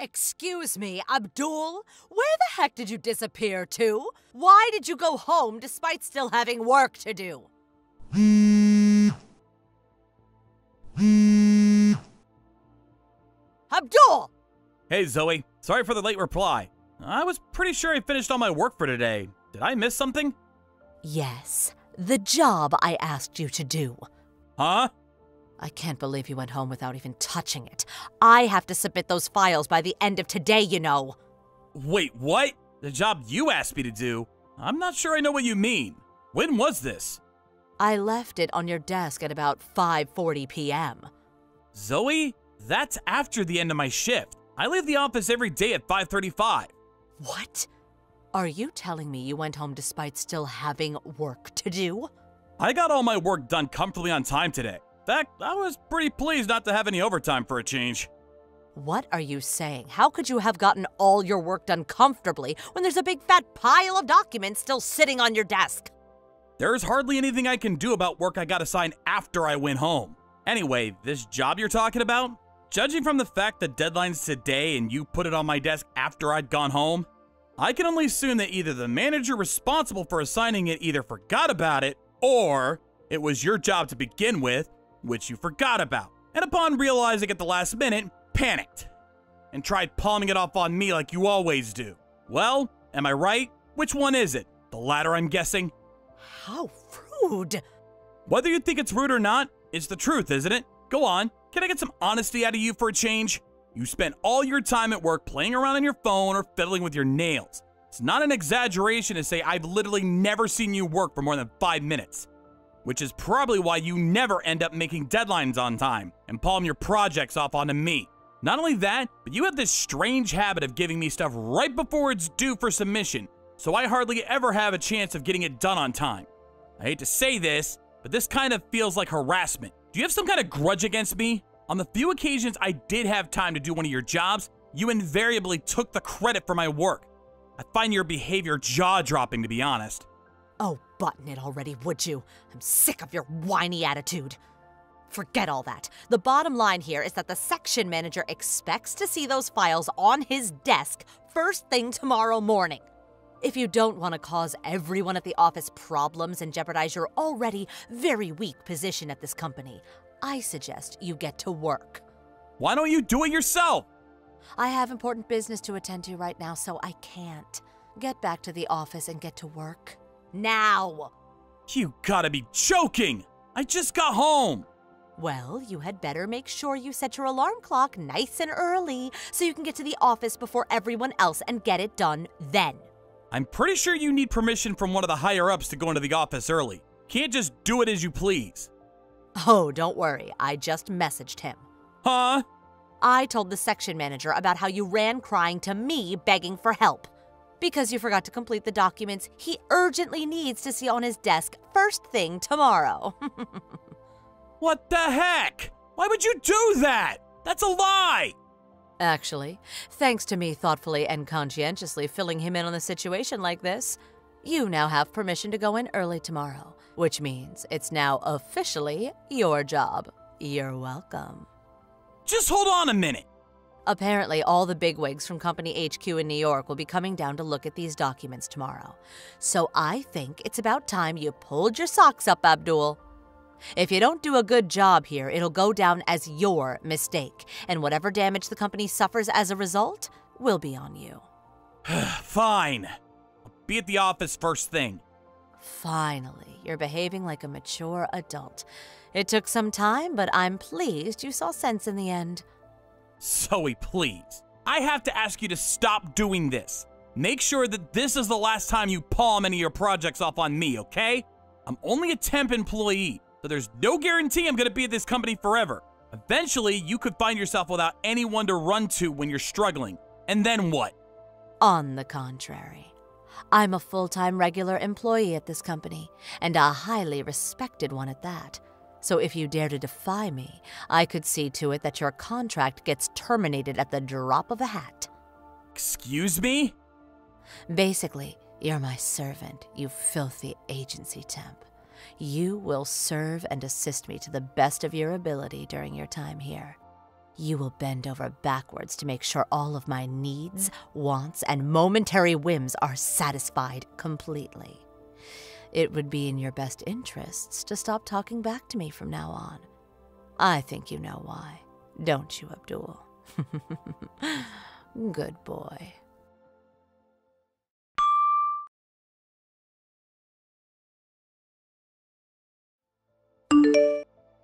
Excuse me, Abdul? Where the heck did you disappear to? Why did you go home despite still having work to do? Abdul! Hey, Zoe. Sorry for the late reply. I was pretty sure I finished all my work for today. Did I miss something? Yes, the job I asked you to do. Huh? I can't believe you went home without even touching it. I have to submit those files by the end of today, you know. Wait, what? The job you asked me to do? I'm not sure I know what you mean. When was this? I left it on your desk at about 5:40 p.m. Zoe, that's after the end of my shift. I leave the office every day at 5:35. What? Are you telling me you went home despite still having work to do? I got all my work done comfortably on time today. In fact, I was pretty pleased not to have any overtime for a change. What are you saying? How could you have gotten all your work done comfortably when there's a big fat pile of documents still sitting on your desk? There's hardly anything I can do about work I got assigned after I went home. Anyway, this job you're talking about? Judging from the fact the deadline's today and you put it on my desk after I'd gone home, I can only assume that either the manager responsible for assigning it either forgot about it, or it was your job to begin with, which you forgot about, and upon realizing at the last minute, panicked, and tried palming it off on me like you always do. Well, am I right? Which one is it? The latter, I'm guessing? How rude! Whether you think it's rude or not, it's the truth, isn't it? Go on, can I get some honesty out of you for a change? You spent all your time at work playing around on your phone or fiddling with your nails. It's not an exaggeration to say I've literally never seen you work for more than 5 minutes. Which is probably why you never end up making deadlines on time and palm your projects off onto me. Not only that, but you have this strange habit of giving me stuff right before it's due for submission, so I hardly ever have a chance of getting it done on time. I hate to say this, but this kind of feels like harassment. Do you have some kind of grudge against me? On the few occasions I did have time to do one of your jobs, you invariably took the credit for my work. I find your behavior jaw-dropping, to be honest. Oh, button it already, would you? I'm sick of your whiny attitude. Forget all that. The bottom line here is that the section manager expects to see those files on his desk first thing tomorrow morning. If you don't want to cause everyone at the office problems and jeopardize your already very weak position at this company, I suggest you get to work. Why don't you do it yourself? I have important business to attend to right now, so I can't. Get back to the office and get to work. Now! You gotta be joking! I just got home! Well, you had better make sure you set your alarm clock nice and early so you can get to the office before everyone else and get it done then. I'm pretty sure you need permission from one of the higher-ups to go into the office early. Can't just do it as you please. Oh, don't worry. I just messaged him. Huh? I told the section manager about how you ran crying to me begging for help. Because you forgot to complete the documents he urgently needs to see on his desk first thing tomorrow. What the heck? Why would you do that? That's a lie! Actually, thanks to me thoughtfully and conscientiously filling him in on the situation like this, you now have permission to go in early tomorrow, which means it's now officially your job. You're welcome. Just hold on a minute. Apparently, all the bigwigs from Company HQ in New York will be coming down to look at these documents tomorrow. So I think it's about time you pulled your socks up, Abdul. If you don't do a good job here, it'll go down as your mistake, and whatever damage the company suffers as a result will be on you. Fine. I'll be at the office first thing. Finally, you're behaving like a mature adult. It took some time, but I'm pleased you saw sense in the end. Zoe, please. I have to ask you to stop doing this. Make sure that this is the last time you palm any of your projects off on me, okay? I'm only a temp employee, so there's no guarantee I'm gonna be at this company forever. Eventually, you could find yourself without anyone to run to when you're struggling. And then what? On the contrary, I'm a full-time regular employee at this company, and a highly respected one at that. So if you dare to defy me, I could see to it that your contract gets terminated at the drop of a hat. Excuse me? Basically, you're my servant, you filthy agency temp. You will serve and assist me to the best of your ability during your time here. You will bend over backwards to make sure all of my needs, wants, and momentary whims are satisfied completely. It would be in your best interests to stop talking back to me from now on. I think you know why, don't you, Abdul? Good boy.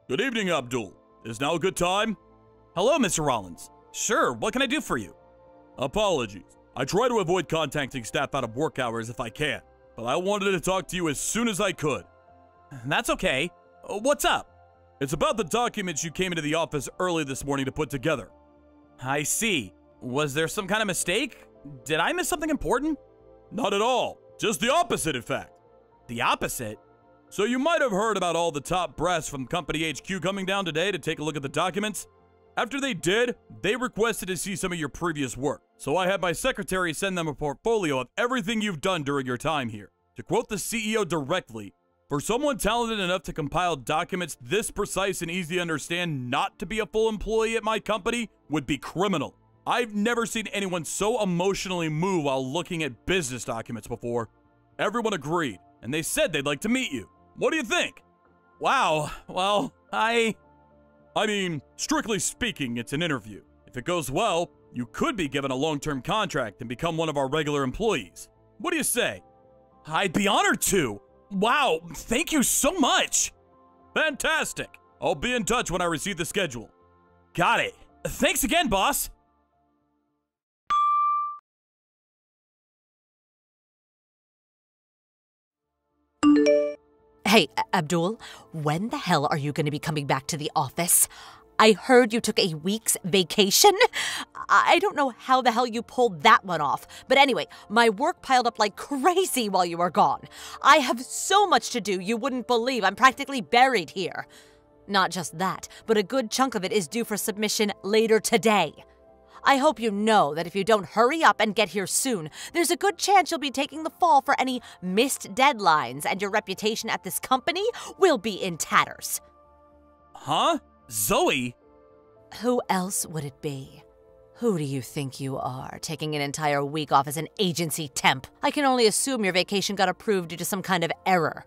Good evening, Abdul. Is now a good time? Hello, Mr. Rollins. Sure, what can I do for you? Apologies. I try to avoid contacting staff out of work hours if I can, but I wanted to talk to you as soon as I could. That's okay. What's up? It's about the documents you came into the office early this morning to put together. I see. Was there some kind of mistake? Did I miss something important? Not at all. Just the opposite, in fact. The opposite? So you might have heard about all the top brass from company HQ coming down today to take a look at the documents. After they did, they requested to see some of your previous work. So I had my secretary send them a portfolio of everything you've done during your time here. To quote the CEO directly, for someone talented enough to compile documents this precise and easy to understand not to be a full employee at my company would be criminal. I've never seen anyone so emotionally moved while looking at business documents before. Everyone agreed, and they said they'd like to meet you. What do you think? Wow, well, I mean, strictly speaking, it's an interview. If it goes well, you could be given a long-term contract and become one of our regular employees. What do you say? I'd be honored to. Wow, thank you so much. Fantastic. I'll be in touch when I receive the schedule. Got it. Thanks again, boss. Hey, Abdul, when the hell are you going to be coming back to the office? I heard you took a week's vacation. I don't know how the hell you pulled that one off. But anyway, my work piled up like crazy while you were gone. I have so much to do, you wouldn't believe. I'm practically buried here. Not just that, but a good chunk of it is due for submission later today. I hope you know that if you don't hurry up and get here soon, there's a good chance you'll be taking the fall for any missed deadlines, and your reputation at this company will be in tatters. Huh? Zoe? Who else would it be? Who do you think you are, taking an entire week off as an agency temp? I can only assume your vacation got approved due to some kind of error.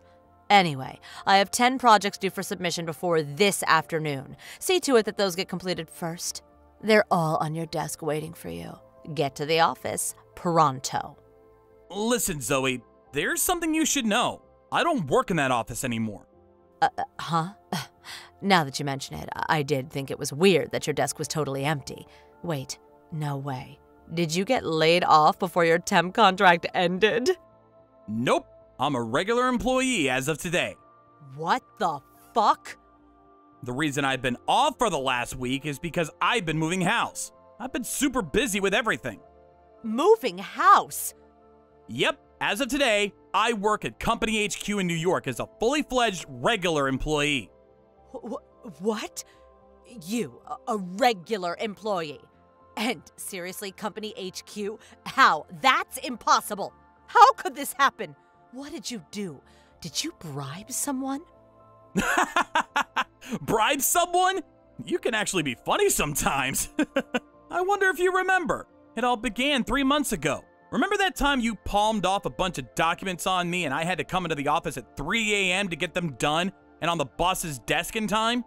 Anyway, I have 10 projects due for submission before this afternoon. See to it that those get completed first. They're all on your desk waiting for you. Get to the office pronto. Listen, Zoe, there's something you should know. I don't work in that office anymore. Huh? Now that you mention it, I did think it was weird that your desk was totally empty. Wait, no way. Did you get laid off before your temp contract ended? Nope. I'm a regular employee as of today. What the fuck? The reason I've been off for the last week is because I've been moving house. I've been super busy with everything. Moving house? Yep, as of today, I work at Company HQ in New York as a fully fledged regular employee. What? You, a regular employee? And seriously, Company HQ? How? That's impossible. How could this happen? What did you do? Did you bribe someone? Bribe someone? You can actually be funny sometimes. I wonder if you remember. It all began 3 months ago. Remember that time you palmed off a bunch of documents on me and I had to come into the office at 3 a.m. to get them done and on the boss's desk in time?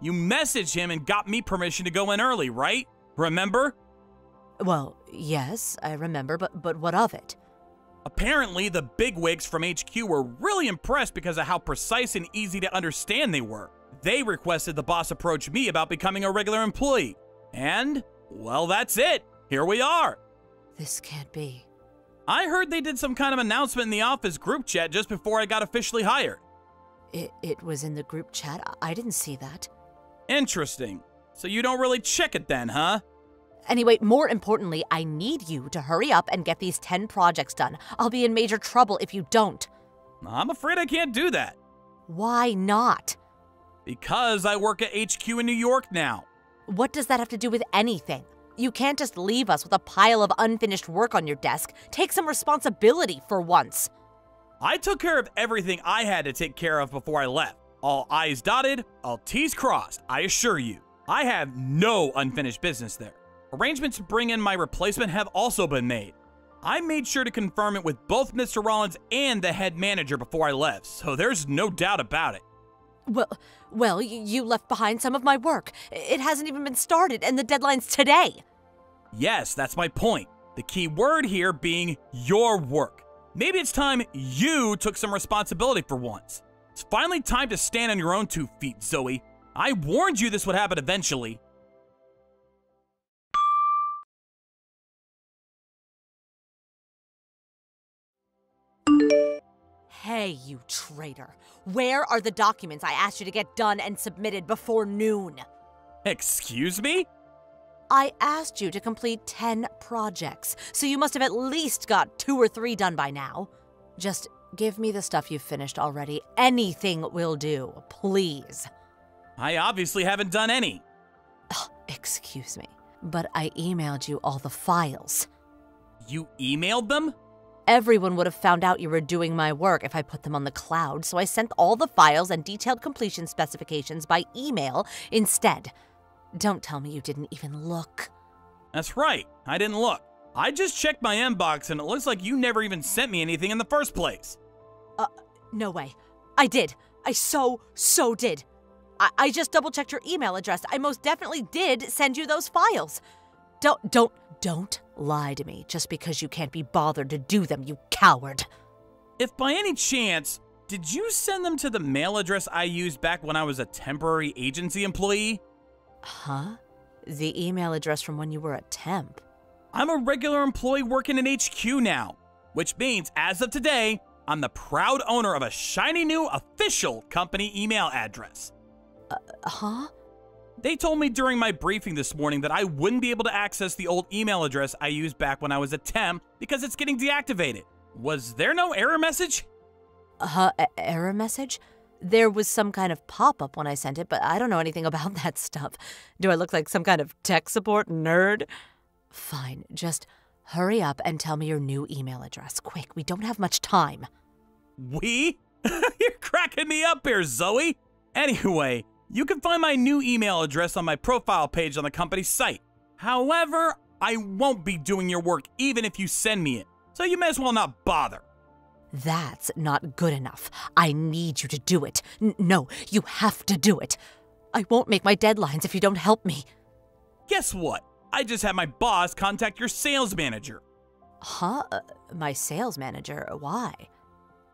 You messaged him and got me permission to go in early, right? Remember? Well, yes, I remember, but what of it? Apparently, the bigwigs from HQ were really impressed because of how precise and easy to understand they were. They requested the boss approach me about becoming a regular employee. And, well, that's it. Here we are. This can't be. I heard they did some kind of announcement in the office group chat just before I got officially hired. It was in the group chat? I didn't see that. Interesting. So you don't really check it then, huh? Anyway, more importantly, I need you to hurry up and get these 10 projects done. I'll be in major trouble if you don't. I'm afraid I can't do that. Why not? Because I work at HQ in New York now. What does that have to do with anything? You can't just leave us with a pile of unfinished work on your desk. Take some responsibility for once. I took care of everything I had to take care of before I left. All I's dotted, all T's crossed, I assure you. I have no unfinished business there. Arrangements to bring in my replacement have also been made. I made sure to confirm it with both Mr. Rollins and the head manager before I left, so there's no doubt about it. Well, you left behind some of my work. It hasn't even been started, and the deadline's today. Yes, that's my point. The key word here being your work. Maybe it's time you took some responsibility for once. It's finally time to stand on your own 2 feet, Zoe. I warned you this would happen eventually. Hey, you traitor. Where are the documents I asked you to get done and submitted before noon? Excuse me? I asked you to complete 10 projects, so you must have at least got 2 or 3 done by now. Just give me the stuff you've finished already. Anything will do, please. I obviously haven't done any. Excuse me, but I emailed you all the files. You emailed them? Everyone would have found out you were doing my work if I put them on the cloud, so I sent all the files and detailed completion specifications by email instead. Don't tell me you didn't even look. That's right, I didn't look. I just checked my inbox and it looks like you never even sent me anything in the first place. No way. I did. I so did. I just double-checked your email address. I most definitely did send you those files. Don't lie to me just because you can't be bothered to do them, you coward. If by any chance, did you send them to the mail address I used back when I was a temporary agency employee? Huh? The email address from when you were a temp? I'm a regular employee working in HQ now, which means as of today, I'm the proud owner of a shiny new official company email address. Huh? They told me during my briefing this morning that I wouldn't be able to access the old email address I used back when I was a temp because it's getting deactivated. Was there no error message? Error message? There was some kind of pop-up when I sent it, but I don't know anything about that stuff. Do I look like some kind of tech support nerd? Fine, just hurry up and tell me your new email address. Quick, we don't have much time. We? You're cracking me up here, Zoe. Anyway, you can find my new email address on my profile page on the company's site. However, I won't be doing your work even if you send me it, so you may as well not bother. That's not good enough. I need you to do it. No, you have to do it. I won't make my deadlines if you don't help me. Guess what? I just had my boss contact your sales manager. Huh? My sales manager? Why?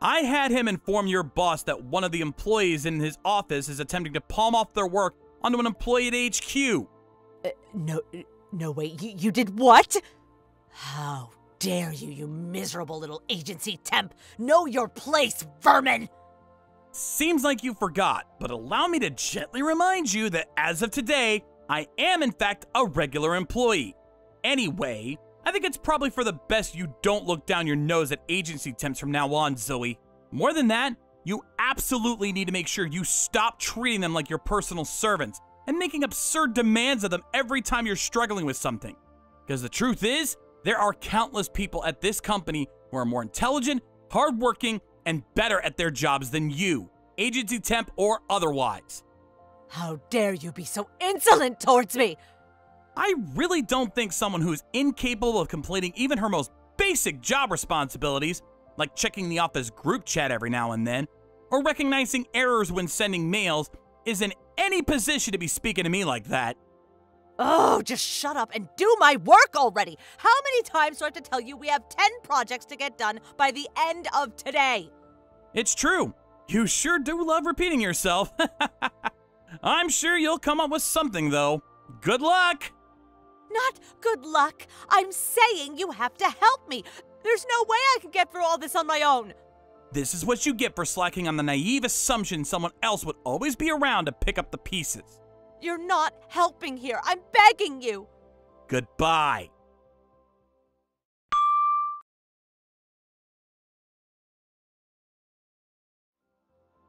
I had him inform your boss that one of the employees in his office is attempting to palm off their work onto an employee at HQ. No way. You did what? How dare you, you miserable little agency temp. Know your place, vermin! Seems like you forgot, but allow me to gently remind you that as of today, I am in fact a regular employee. Anyway, I think it's probably for the best you don't look down your nose at agency temps from now on, Zoe. More than that, you absolutely need to make sure you stop treating them like your personal servants and making absurd demands of them every time you're struggling with something. Because the truth is, there are countless people at this company who are more intelligent, hardworking, and better at their jobs than you, agency temp or otherwise. How dare you be so insolent towards me? I really don't think someone who's incapable of completing even her most basic job responsibilities, like checking the office group chat every now and then, or recognizing errors when sending mails, is in any position to be speaking to me like that. Oh, just shut up and do my work already! How many times do I have to tell you we have 10 projects to get done by the end of today? It's true. You sure do love repeating yourself. I'm sure you'll come up with something, though. Good luck! Not good luck. I'm saying you have to help me. There's no way I can get through all this on my own. This is what you get for slacking on the naive assumption someone else would always be around to pick up the pieces. You're not helping here. I'm begging you. Goodbye.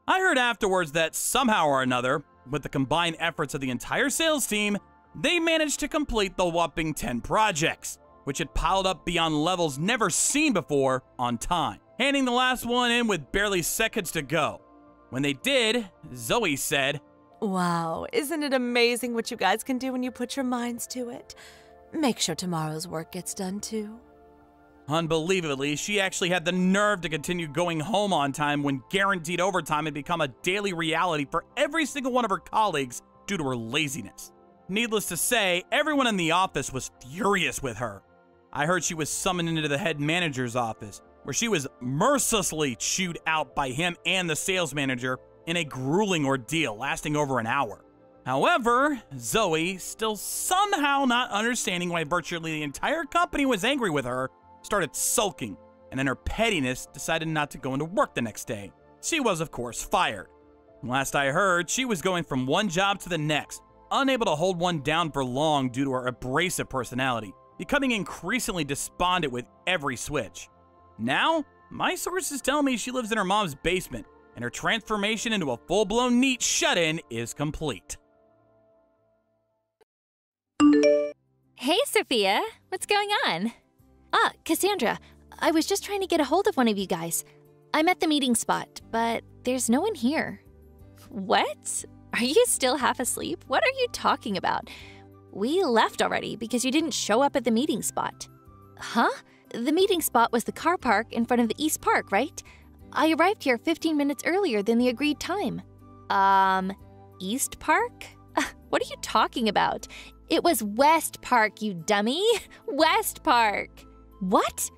I heard afterwards that somehow or another, with the combined efforts of the entire sales team, they managed to complete the whopping 10 projects, which had piled up beyond levels never seen before on time, handing the last one in with barely seconds to go. When they did, Zoe said, Wow, isn't it amazing what you guys can do when you put your minds to it? Make sure tomorrow's work gets done too. Unbelievably, she actually had the nerve to continue going home on time when guaranteed overtime had become a daily reality for every single one of her colleagues due to her laziness. Needless to say, everyone in the office was furious with her. I heard she was summoned into the head manager's office, where she was mercilessly chewed out by him and the sales manager in a grueling ordeal lasting over an hour. However, Zoe, still somehow not understanding why virtually the entire company was angry with her, started sulking, and in her pettiness decided not to go into work the next day. She was, of course, fired. Last I heard, she was going from one job to the next, unable to hold one down for long due to her abrasive personality, becoming increasingly despondent with every switch. Now, my sources tell me she lives in her mom's basement, and her transformation into a full-blown neat shut-in is complete. Hey, Sophia. What's going on? Ah, Cassandra. I was just trying to get a hold of one of you guys. I'm at the meeting spot, but there's no one here. What? Are you still half asleep? What are you talking about? We left already because you didn't show up at the meeting spot. Huh? The meeting spot was the car park in front of the East Park, right? I arrived here 15 minutes earlier than the agreed time. East Park? What are you talking about? It was West Park, you dummy. West Park. What?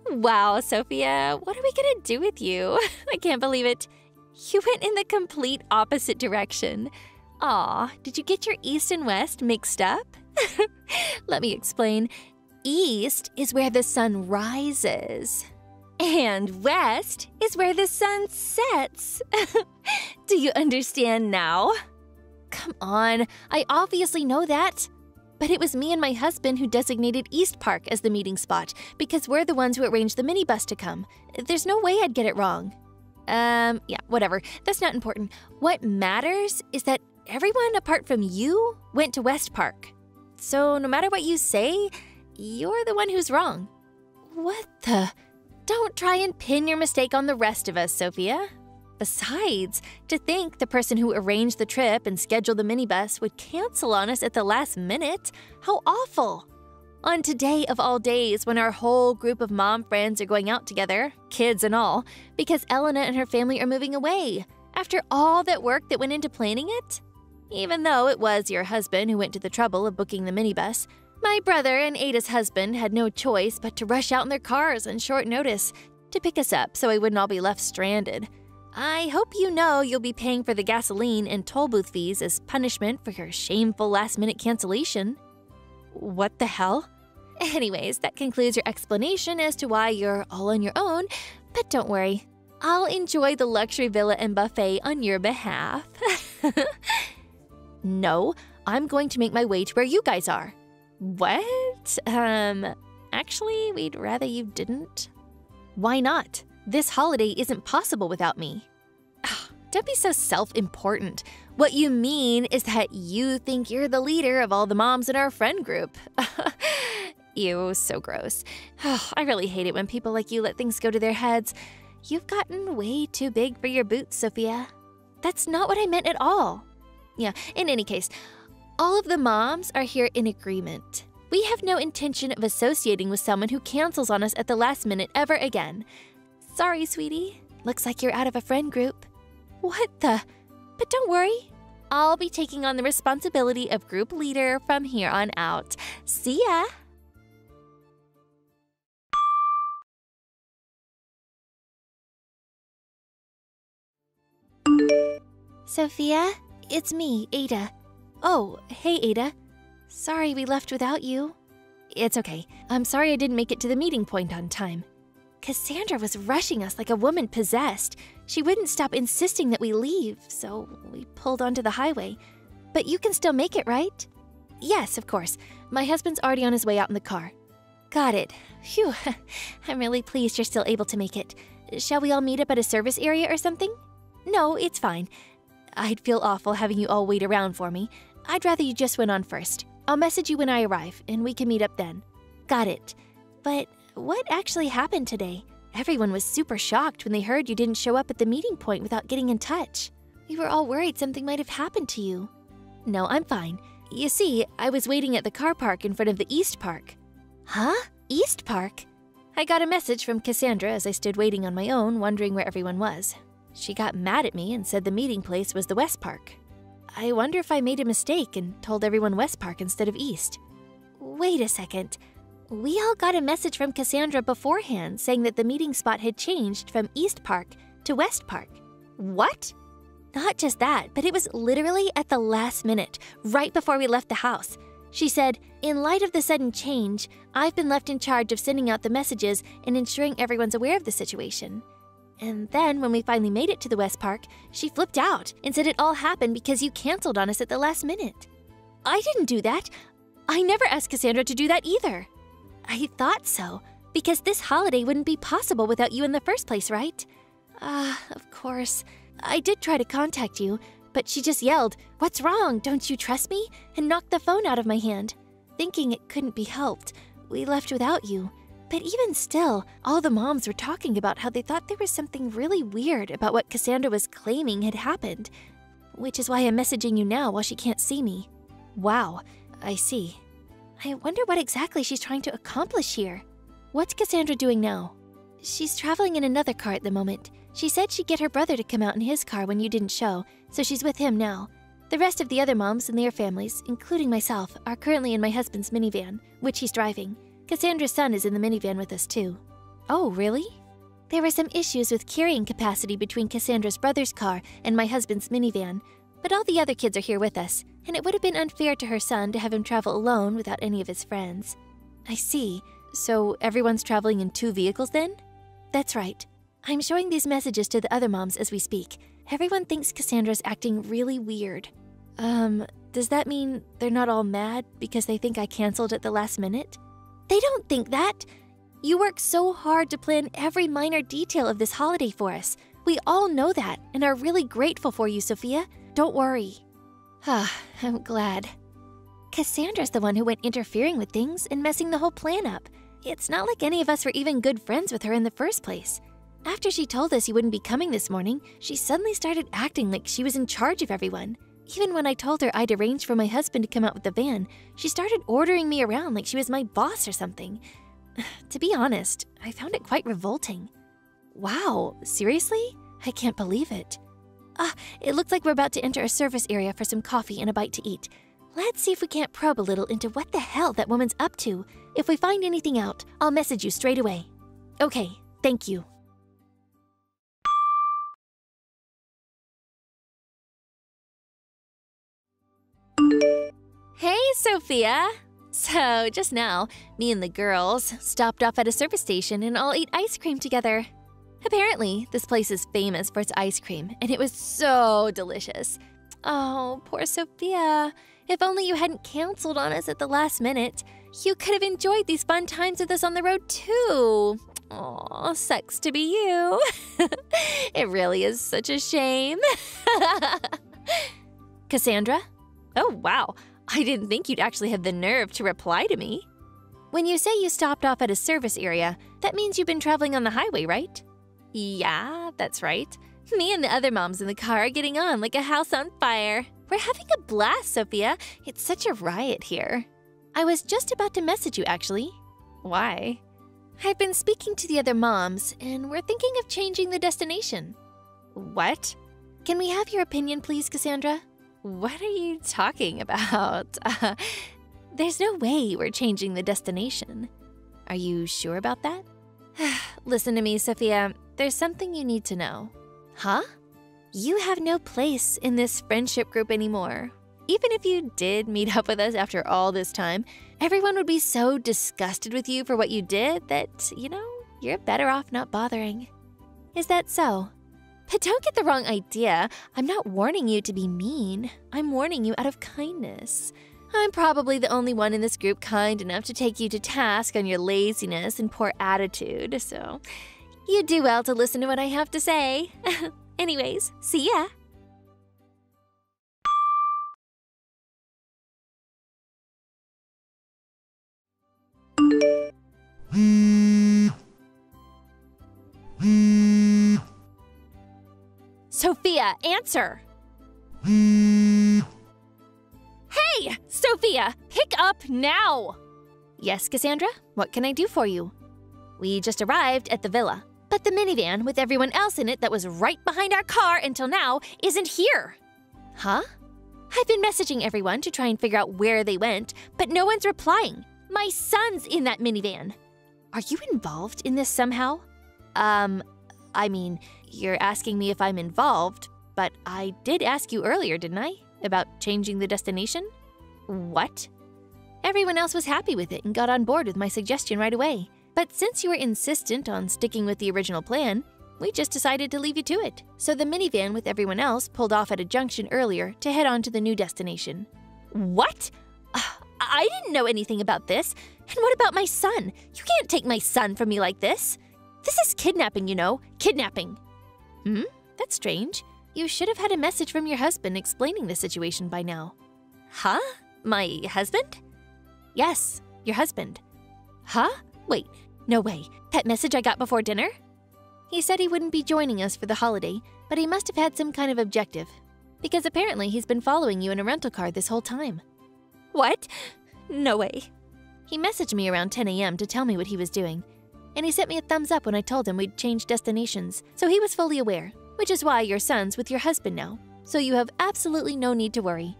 Wow, Sophia, what are we gonna do with you? I can't believe it. You went in the complete opposite direction. Aw, did you get your east and west mixed up? Let me explain. East is where the sun rises. And west is where the sun sets. Do you understand now? Come on, I obviously know that. But it was me and my husband who designated East Park as the meeting spot because we're the ones who arranged the minibus to come. There's no way I'd get it wrong. Yeah, whatever. That's not important. What matters is that everyone apart from you went to West Park. So no matter what you say, you're the one who's wrong. What the? Don't try and pin your mistake on the rest of us, Sophia. Besides, to think the person who arranged the trip and scheduled the minibus would cancel on us at the last minute? How awful! On today of all days when our whole group of mom friends are going out together, kids and all, because Elena and her family are moving away, after all that work that went into planning it? Even though it was your husband who went to the trouble of booking the minibus, my brother and Ada's husband had no choice but to rush out in their cars on short notice to pick us up so we wouldn't all be left stranded. I hope you know you'll be paying for the gasoline and toll booth fees as punishment for your shameful last-minute cancellation. What the hell? Anyways, that concludes your explanation as to why you're all on your own, but don't worry. I'll enjoy the luxury villa and buffet on your behalf. No, I'm going to make my way to where you guys are. What? Actually, we'd rather you didn't. Why not? This holiday isn't possible without me. Don't be so self-important. What you mean is that you think you're the leader of all the moms in our friend group. Ew, so gross. I really hate it when people like you let things go to their heads. You've gotten way too big for your boots, Sophia. That's not what I meant at all. Yeah, in any case, all of the moms are here in agreement. We have no intention of associating with someone who cancels on us at the last minute ever again. Sorry, sweetie. Looks like you're out of a friend group. What the? But don't worry. I'll be taking on the responsibility of group leader from here on out. See ya! Sophia, it's me, Ada. Oh, hey, Ada. Sorry we left without you. It's okay. I'm sorry I didn't make it to the meeting point on time. Cassandra was rushing us like a woman possessed. She wouldn't stop insisting that we leave, so we pulled onto the highway. But you can still make it, right? Yes, of course. My husband's already on his way out in the car. Got it. Phew. I'm really pleased you're still able to make it. Shall we all meet up at a service area or something? No, it's fine. I'd feel awful having you all wait around for me. I'd rather you just went on first. I'll message you when I arrive, and we can meet up then. Got it. But what actually happened today? Everyone was super shocked when they heard you didn't show up at the meeting point without getting in touch. We were all worried something might have happened to you. No, I'm fine. You see, I was waiting at the car park in front of the East Park. Huh? East Park? I got a message from Cassandra as I stood waiting on my own, wondering where everyone was. She got mad at me and said the meeting place was the West Park. I wonder if I made a mistake and told everyone West Park instead of East. Wait a second. We all got a message from Cassandra beforehand saying that the meeting spot had changed from East Park to West Park. What? Not just that, but it was literally at the last minute, right before we left the house. She said, "In light of the sudden change, I've been left in charge of sending out the messages and ensuring everyone's aware of the situation." And then, when we finally made it to the West Park, she flipped out and said it all happened because you canceled on us at the last minute. I didn't do that. I never asked Cassandra to do that either. I thought so, because this holiday wouldn't be possible without you in the first place, right? Of course. I did try to contact you, but she just yelled, "What's wrong? Don't you trust me?" and knocked the phone out of my hand. Thinking it couldn't be helped, we left without you. But even still, all the moms were talking about how they thought there was something really weird about what Cassandra was claiming had happened, which is why I'm messaging you now while she can't see me. Wow, I see. I wonder what exactly she's trying to accomplish here. What's Cassandra doing now? She's traveling in another car at the moment. She said she'd get her brother to come out in his car when you didn't show, so she's with him now. The rest of the other moms and their families, including myself, are currently in my husband's minivan, which he's driving. Cassandra's son is in the minivan with us too. Oh, really? There were some issues with carrying capacity between Cassandra's brother's car and my husband's minivan, but all the other kids are here with us, and it would have been unfair to her son to have him travel alone without any of his friends. I see. So everyone's traveling in 2 vehicles then? That's right. I'm showing these messages to the other moms as we speak. Everyone thinks Cassandra's acting really weird. Does that mean they're not all mad because they think I canceled at the last minute? They don't think that. You worked so hard to plan every minor detail of this holiday for us. We all know that and are really grateful for you, Sophia. Don't worry. I'm glad. Cassandra's the one who went interfering with things and messing the whole plan up. It's not like any of us were even good friends with her in the first place. After she told us you wouldn't be coming this morning, she suddenly started acting like she was in charge of everyone. Even when I told her I'd arranged for my husband to come out with the van, she started ordering me around like she was my boss or something. To be honest, I found it quite revolting. Wow, seriously? I can't believe it. It looks like we're about to enter a service area for some coffee and a bite to eat. Let's see if we can't probe a little into what the hell that woman's up to. If we find anything out, I'll message you straight away. Okay, thank you. Hey, Sophia! So, just now, me and the girls stopped off at a service station and all ate ice cream together. Apparently, this place is famous for its ice cream, and it was so delicious. Oh, poor Sophia. If only you hadn't canceled on us at the last minute. You could have enjoyed these fun times with us on the road, too. Aw, sucks to be you. It really is such a shame. Cassandra? Oh, wow. I didn't think you'd actually have the nerve to reply to me. When you say you stopped off at a service area, that means you've been traveling on the highway, right? Yeah, that's right. Me and the other moms in the car are getting on like a house on fire. We're having a blast, Sophia. It's such a riot here. I was just about to message you, actually. Why? I've been speaking to the other moms, and we're thinking of changing the destination. What? Can we have your opinion, please, Cassandra? What are you talking about? There's no way we're changing the destination. Are you sure about that? Listen to me, Sophia. There's something you need to know. Huh? You have no place in this friendship group anymore. Even if you did meet up with us after all this time, everyone would be so disgusted with you for what you did that, you're better off not bothering. Is that so? But don't get the wrong idea. I'm not warning you to be mean. I'm warning you out of kindness. I'm probably the only one in this group kind enough to take you to task on your laziness and poor attitude, so you do well to listen to what I have to say. Anyways, see ya! Sophia, answer! Sophia, pick up now! Yes, Cassandra? What can I do for you? We just arrived at the villa, but the minivan with everyone else in it that was right behind our car until now isn't here. Huh? I've been messaging everyone to try and figure out where they went, but no one's replying. My son's in that minivan. Are you involved in this somehow? I mean, you're asking me if I'm involved, but I did ask you earlier, didn't I? About changing the destination? What? Everyone else was happy with it and got on board with my suggestion right away. But since you were insistent on sticking with the original plan, we just decided to leave you to it. So the minivan with everyone else pulled off at a junction earlier to head on to the new destination. What? I didn't know anything about this. And what about my son? You can't take my son from me like this. This is kidnapping, you know. Kidnapping. That's strange. You should have had a message from your husband explaining the situation by now. Huh? My husband? Yes, your husband. Huh? Wait, no way. That message I got before dinner? He said he wouldn't be joining us for the holiday, but he must have had some kind of objective. Because apparently he's been following you in a rental car this whole time. What? No way. He messaged me around 10 a.m. to tell me what he was doing. And he sent me a thumbs up when I told him we'd changed destinations, so he was fully aware, which is why your son's with your husband now. So you have absolutely no need to worry.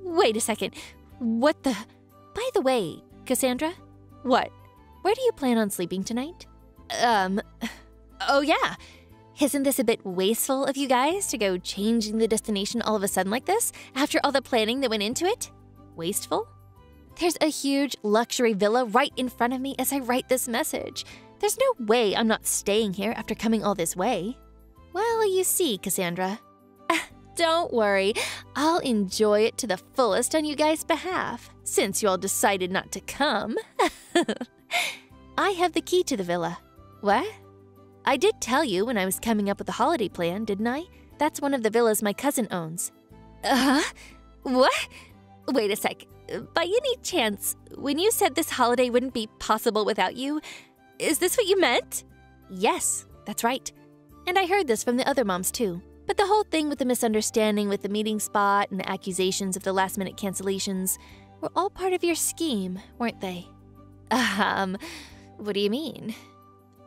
Wait a second. What the... By the way, Cassandra? What? Where do you plan on sleeping tonight? Oh yeah. Isn't this a bit wasteful of you guys to go changing the destination all of a sudden like this, after all the planning that went into it? Wasteful? There's a huge luxury villa right in front of me as I write this message. There's no way I'm not staying here after coming all this way. Well, you see, Cassandra. Don't worry, I'll enjoy it to the fullest on you guys' behalf, since you all decided not to come. I have the key to the villa. What? I did tell you when I was coming up with the holiday plan, didn't I? That's one of the villas my cousin owns. What? Wait a sec. By any chance, when you said this holiday wouldn't be possible without you, is this what you meant? Yes, that's right. And I heard this from the other moms too. But the whole thing with the misunderstanding with the meeting spot and the accusations of the last-minute cancellations were all part of your scheme, weren't they? What do you mean?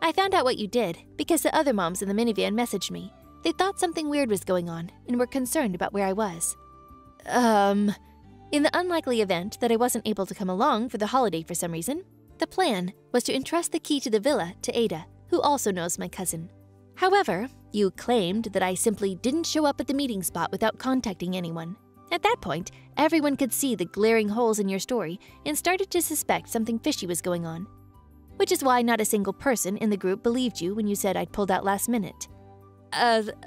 I found out what you did because the other moms in the minivan messaged me. They thought something weird was going on and were concerned about where I was. In the unlikely event that I wasn't able to come along for the holiday for some reason, the plan was to entrust the key to the villa to Ada, who also knows my cousin. However, you claimed that I simply didn't show up at the meeting spot without contacting anyone. At that point, everyone could see the glaring holes in your story and started to suspect something fishy was going on. Which is why not a single person in the group believed you when you said I'd pulled out last minute. To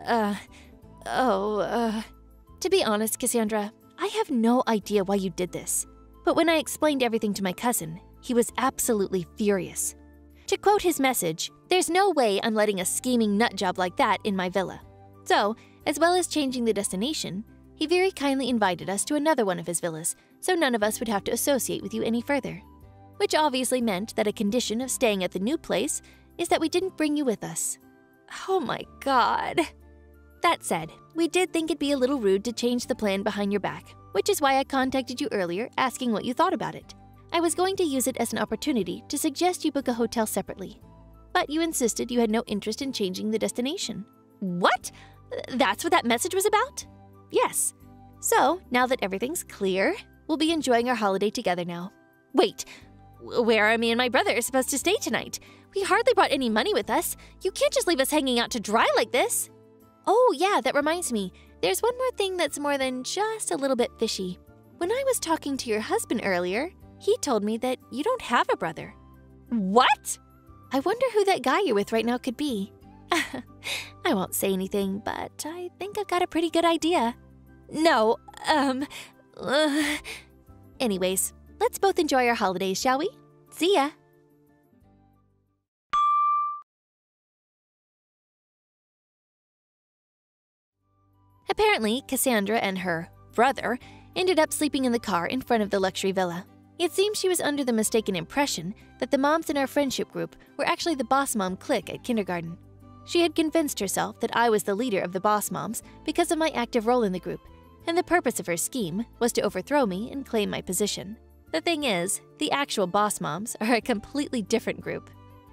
be honest, Cassandra, I have no idea why you did this. But when I explained everything to my cousin, he was absolutely furious. To quote his message, "There's no way I'm letting a scheming nutjob like that in my villa." So, as well as changing the destination, he very kindly invited us to another one of his villas, so none of us would have to associate with you any further. Which obviously meant that a condition of staying at the new place is that we didn't bring you with us. Oh my god. That said, we did think it'd be a little rude to change the plan behind your back, which is why I contacted you earlier asking what you thought about it. I was going to use it as an opportunity to suggest you book a hotel separately. But you insisted you had no interest in changing the destination. What? That's what that message was about? Yes. So, now that everything's clear, we'll be enjoying our holiday together now. Wait, where are me and my brother supposed to stay tonight? We hardly brought any money with us. You can't just leave us hanging out to dry like this. Oh yeah, that reminds me. There's one more thing that's more than just a little bit fishy. When I was talking to your husband earlier, he told me that you don't have a brother. What? I wonder who that guy you're with right now could be. I won't say anything, but I think I've got a pretty good idea. No, Anyways, let's both enjoy our holidays, shall we? See ya! Apparently, Cassandra and her brother ended up sleeping in the car in front of the luxury villa. It seems she was under the mistaken impression that the moms in our friendship group were actually the boss mom clique at kindergarten. She had convinced herself that I was the leader of the boss moms because of my active role in the group, and the purpose of her scheme was to overthrow me and claim my position. The thing is, the actual boss moms are a completely different group.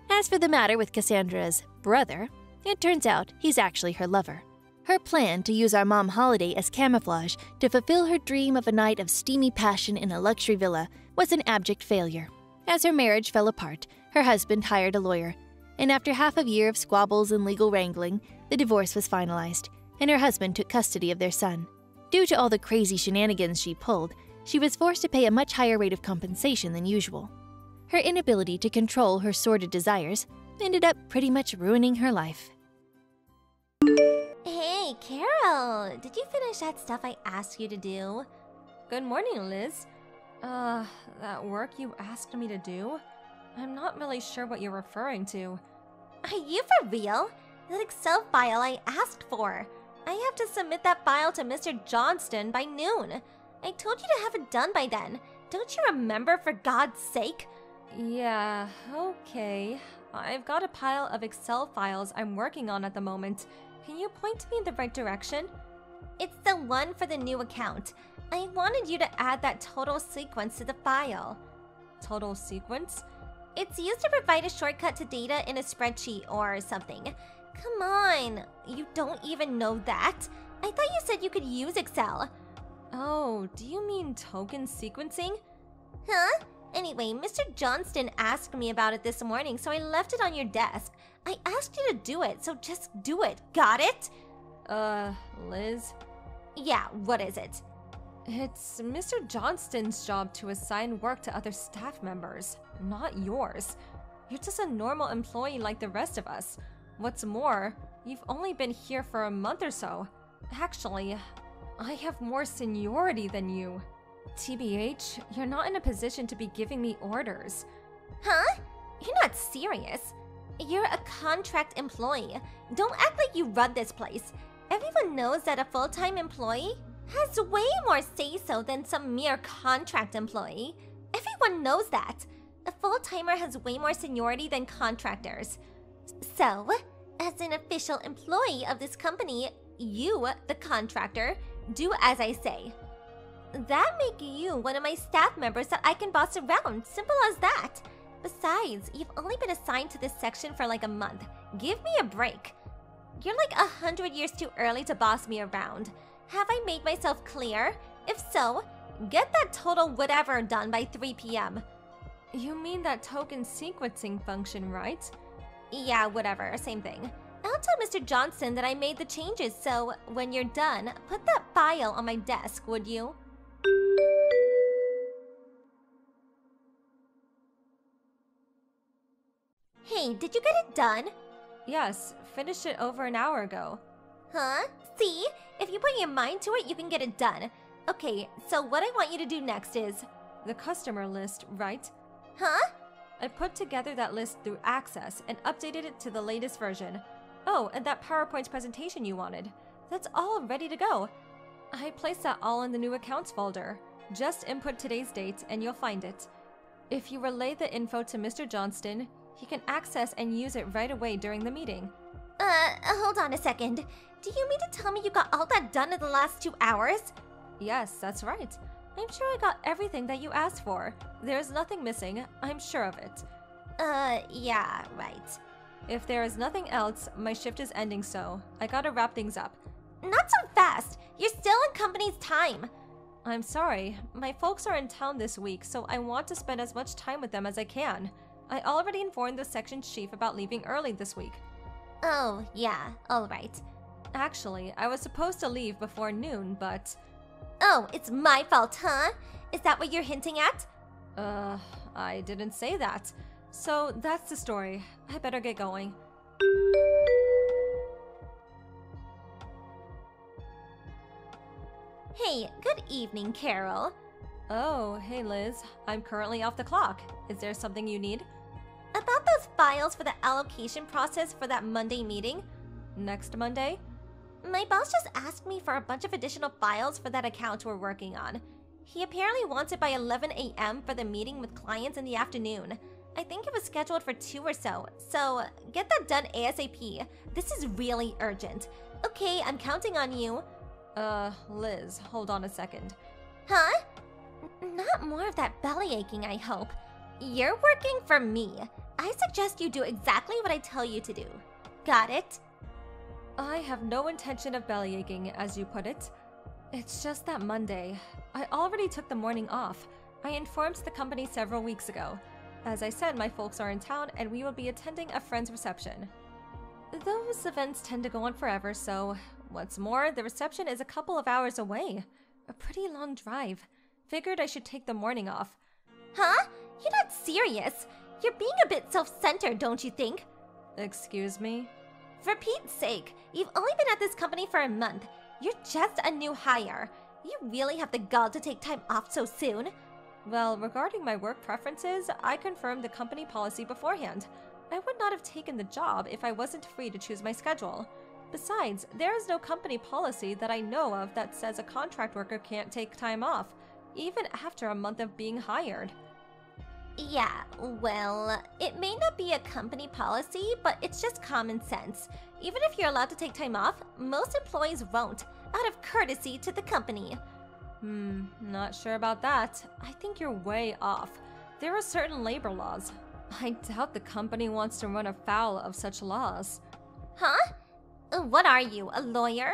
As for the matter with Cassandra's brother, it turns out he's actually her lover. Her plan to use our mom holiday as camouflage to fulfill her dream of a night of steamy passion in a luxury villa was an abject failure. As her marriage fell apart, her husband hired a lawyer, and after half a year of squabbles and legal wrangling, the divorce was finalized, and her husband took custody of their son. Due to all the crazy shenanigans she pulled, she was forced to pay a much higher rate of compensation than usual. Her inability to control her sordid desires ended up pretty much ruining her life. Hey, Carol! Did you finish that stuff I asked you to do? Good morning, Liz. That work you asked me to do? I'm not really sure what you're referring to. Are you for real? That Excel file I asked for. I have to submit that file to Mr. Johnston by noon. I told you to have it done by then. Don't you remember, for God's sake? Yeah, okay. I've got a pile of Excel files I'm working on at the moment. Can you point me in the right direction? It's the one for the new account. I wanted you to add that total sequence to the file. Total sequence? It's used to provide a shortcut to data in a spreadsheet or something. Come on, you don't even know that? I thought you said you could use Excel. Oh, do you mean token sequencing? Huh? Anyway, Mr. Johnston asked me about it this morning, so I left it on your desk. I asked you to do it, so just do it. Got it? Liz? Yeah, what is it? It's Mr. Johnston's job to assign work to other staff members, not yours. You're just a normal employee like the rest of us. What's more, you've only been here for a month or so. Actually, I have more seniority than you. TBH, you're not in a position to be giving me orders. Huh? You're not serious. You're a contract employee. Don't act like you run this place. Everyone knows that a full-time employee has way more say-so than some mere contract employee. Everyone knows that. A full-timer has way more seniority than contractors. So, as an official employee of this company, you, the contractor, do as I say. That make you one of my staff members that I can boss around. Simple as that. Besides, you've only been assigned to this section for like a month. Give me a break. You're like 100 years too early to boss me around. Have I made myself clear? If so, get that total whatever done by 3 p.m. You mean that token sequencing function, right? Yeah, whatever, same thing. I'll tell Mr. Johnson that I made the changes, so when you're done, put that file on my desk, would you? Hey, did you get it done? Yes, finished it over an hour ago. Huh? See? If you put your mind to it, you can get it done. Okay, so what I want you to do next is... The customer list, right? Huh? I put together that list through Access and updated it to the latest version. Oh, and that PowerPoint presentation you wanted. That's all ready to go. I placed that all in the new accounts folder. Just input today's date and you'll find it. If you relay the info to Mr. Johnston, he can access and use it right away during the meeting. Hold on a second. Do you mean to tell me you got all that done in the last 2 hours? Yes, that's right. I'm sure I got everything that you asked for. There's nothing missing, I'm sure of it. Yeah, right. If there is nothing else, my shift is ending, so I gotta wrap things up. Not so fast! You're still in company's time! I'm sorry. My folks are in town this week, so I want to spend as much time with them as I can. I already informed the section chief about leaving early this week. Oh, yeah, alright. Actually, I was supposed to leave before noon, but... Oh, it's my fault, huh? Is that what you're hinting at? I didn't say that. So that's the story. I better get going. Hey, good evening, Carol. Oh, hey Liz. I'm currently off the clock. Is there something you need? About those files for the allocation process for that Monday meeting? Next Monday? My boss just asked me for a bunch of additional files for that account we're working on. He apparently wants it by 11 a.m. for the meeting with clients in the afternoon. I think it was scheduled for 2 or so get that done ASAP. This is really urgent. Okay, I'm counting on you. Liz, hold on a second. Huh? Not more of that belly aching, I hope. You're working for me. I suggest you do exactly what I tell you to do. Got it? I have no intention of belly aching, as you put it. It's just that Monday. I already took the morning off. I informed the company several weeks ago. As I said, my folks are in town and we will be attending a friend's reception. Those events tend to go on forever, so what's more, the reception is a couple of hours away. A pretty long drive. Figured I should take the morning off. Huh? You're not serious. You're being a bit self-centered, don't you think? Excuse me? For Pete's sake, you've only been at this company for a month. You're just a new hire. You really have the gall to take time off so soon? Well, regarding my work preferences, I confirmed the company policy beforehand. I would not have taken the job if I wasn't free to choose my schedule. Besides, there is no company policy that I know of that says a contract worker can't take time off, even after a month of being hired. Yeah, well, it may not be a company policy, but it's just common sense. Even if you're allowed to take time off, most employees won't, out of courtesy to the company. Not sure about that. I think you're way off. There are certain labor laws. I doubt the company wants to run afoul of such laws. Huh? What are you, a lawyer?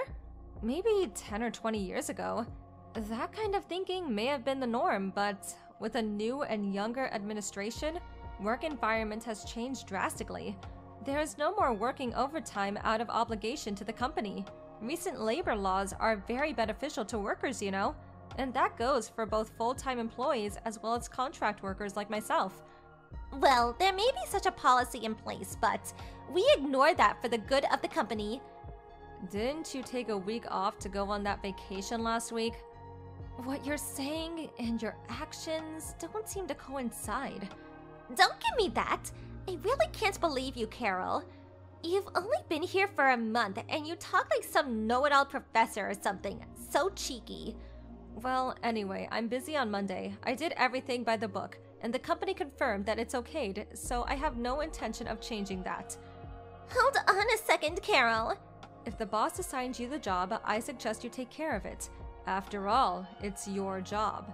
Maybe 10 or 20 years ago. That kind of thinking may have been the norm, but with a new and younger administration, work environment has changed drastically. There is no more working overtime out of obligation to the company. Recent labor laws are very beneficial to workers, you know, and that goes for both full-time employees as well as contract workers like myself. Well, there may be such a policy in place, but we ignore that for the good of the company. Didn't you take a week off to go on that vacation last week? What you're saying and your actions don't seem to coincide. Don't give me that. I really can't believe you, Carol. You've only been here for a month and you talk like some know-it-all professor or something. So cheeky. Well, anyway, I'm busy on Monday. I did everything by the book, and the company confirmed that it's okayed, so I have no intention of changing that. Hold on a second, Carol. If the boss assigns you the job, I suggest you take care of it. After all, it's your job.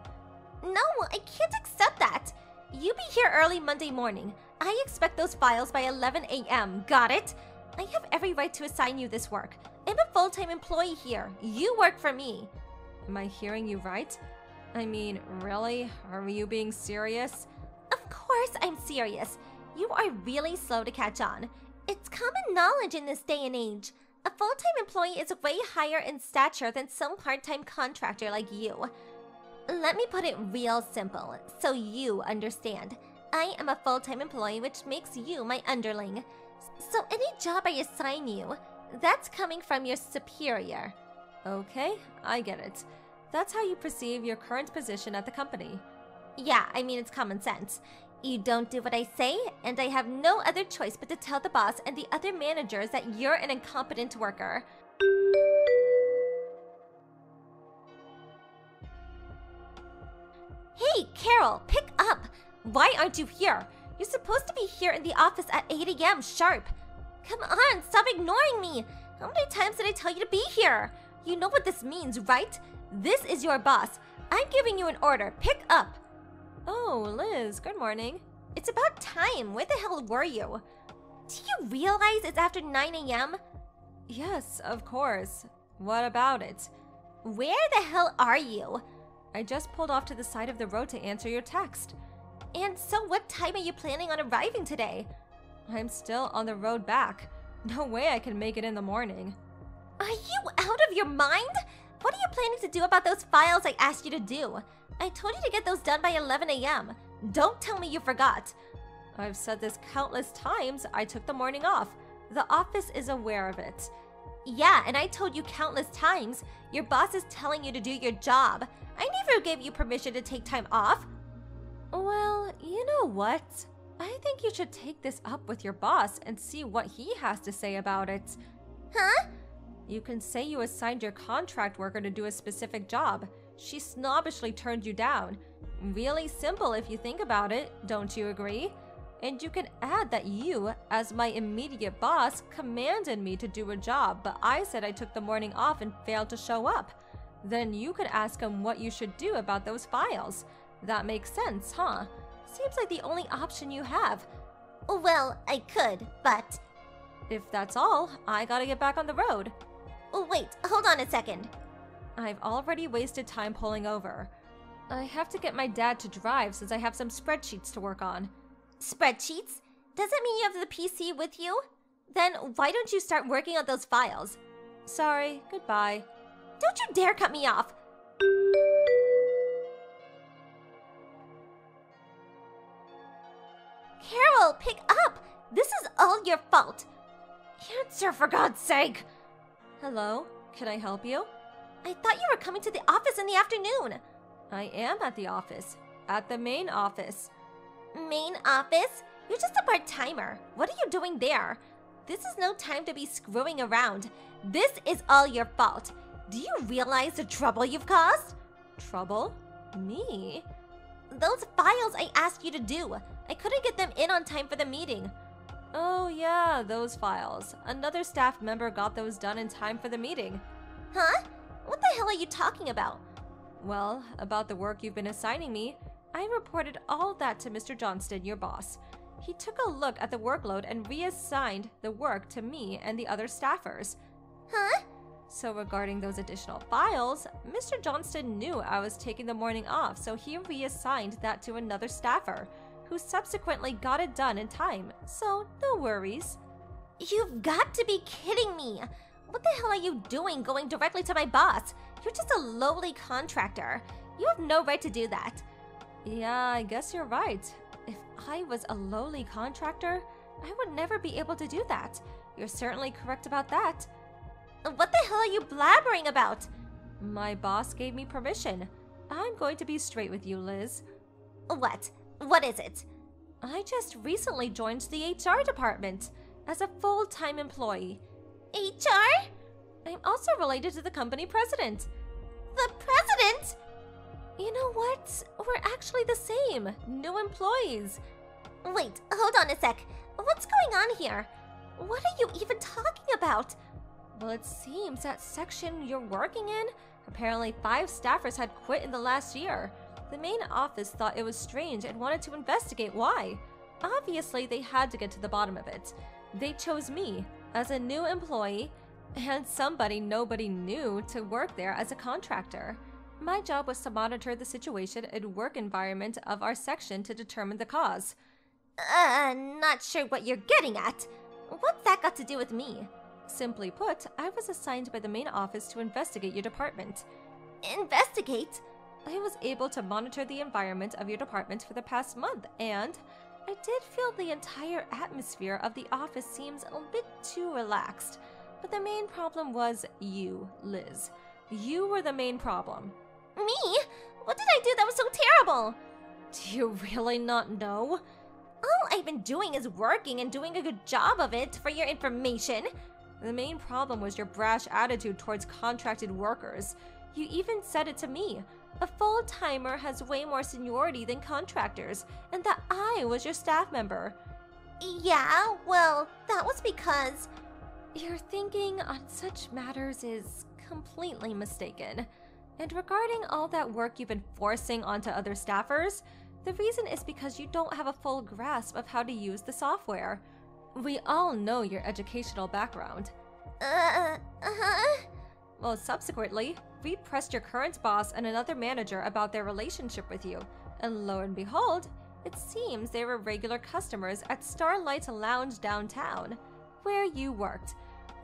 No, I can't accept that. You be here early Monday morning. I expect those files by 11 a.m. Got it? I have every right to assign you this work. I'm a full-time employee here. You work for me. Am I hearing you right? I mean, really? Are you being serious? Of course I'm serious. You are really slow to catch on. It's common knowledge in this day and age. A full-time employee is way higher in stature than some part-time contractor like you. Let me put it real simple, so you understand. I am a full-time employee, which makes you my underling. So any job I assign you, that's coming from your superior. Okay, I get it. That's how you perceive your current position at the company. Yeah, I mean, it's common sense. You don't do what I say, and I have no other choice but to tell the boss and the other managers that you're an incompetent worker. Hey, Carol, pick up! Why aren't you here? You're supposed to be here in the office at 8 a.m. sharp. Come on, stop ignoring me! How many times did I tell you to be here? You know what this means, right? This is your boss. I'm giving you an order. Pick up! Oh, Liz, good morning. It's about time. Where the hell were you? Do you realize it's after 9 a.m.? Yes, of course. What about it? Where the hell are you? I just pulled off to the side of the road to answer your text. And so what time are you planning on arriving today? I'm still on the road back. No way I can make it in the morning. Are you out of your mind? What are you planning to do about those files I asked you to do? I told you to get those done by 11 a.m. Don't tell me you forgot. I've said this countless times. I took the morning off. The office is aware of it. Yeah, and I told you countless times. Your boss is telling you to do your job. I never gave you permission to take time off. Well, you know what? I think you should take this up with your boss and see what he has to say about it. Huh? You can say you assigned your contract worker to do a specific job. She snobbishly turned you down. Really simple if you think about it, don't you agree? And you can add that you, as my immediate boss, commanded me to do a job, but I said I took the morning off and failed to show up. Then you could ask him what you should do about those files. That makes sense, huh? Seems like the only option you have. Well, I could, but... If that's all, I gotta get back on the road. Wait, hold on a second. I've already wasted time pulling over. I have to get my dad to drive since I have some spreadsheets to work on. Spreadsheets? Does it mean you have the PC with you? Then why don't you start working on those files? Sorry, goodbye. Don't you dare cut me off! Carol, pick up! This is all your fault! Answer, for God's sake! Hello, can I help you? I thought you were coming to the office in the afternoon. I am at the office. At the main office. Main office? You're just a part-timer. What are you doing there? This is no time to be screwing around. This is all your fault. Do you realize the trouble you've caused? Trouble? Me? Those files I asked you to do. I couldn't get them in on time for the meeting. Oh yeah, those files. Another staff member got those done in time for the meeting. Huh? What the hell are you talking about? Well, about the work you've been assigning me, I reported all that to Mr. Johnston, your boss. He took a look at the workload and reassigned the work to me and the other staffers. Huh? So regarding those additional files, Mr. Johnston knew I was taking the morning off, so he reassigned that to another staffer, who subsequently got it done in time, so no worries. You've got to be kidding me! What the hell are you doing going directly to my boss? You're just a lowly contractor. You have no right to do that. Yeah, I guess you're right. If I was a lowly contractor, I would never be able to do that. You're certainly correct about that. What the hell are you blabbering about? My boss gave me permission. I'm going to be straight with you, Liz. What? What is it? I just recently joined the HR department as a full-time employee. HR? I'm also related to the company president. The president? You know what? We're actually the same. New employees. Wait, hold on a sec. What's going on here? What are you even talking about? Well, it seems that section you're working in, apparently 5 staffers had quit in the last year. The main office thought it was strange and wanted to investigate why. Obviously, they had to get to the bottom of it. They chose me as a new employee and somebody nobody knew to work there as a contractor. My job was to monitor the situation and work environment of our section to determine the cause. Not sure what you're getting at. What's that got to do with me? Simply put, I was assigned by the main office to investigate your department. Investigate? I was able to monitor the environment of your department for the past month, and I did feel the entire atmosphere of the office seems a bit too relaxed. But the main problem was you, Liz. You were the main problem. Me? What did I do that was so terrible? Do you really not know? All I've been doing is working and doing a good job of it, for your information. The main problem was your brash attitude towards contracted workers. You even said it to me. A full-timer has way more seniority than contractors, and that I was your staff member. Yeah, well, that was because... Your thinking on such matters is completely mistaken. And regarding all that work you've been forcing onto other staffers, the reason is because you don't have a full grasp of how to use the software. We all know your educational background. Well, subsequently, we pressed your current boss and another manager about their relationship with you, and lo and behold, it seems they were regular customers at Starlight Lounge downtown, where you worked.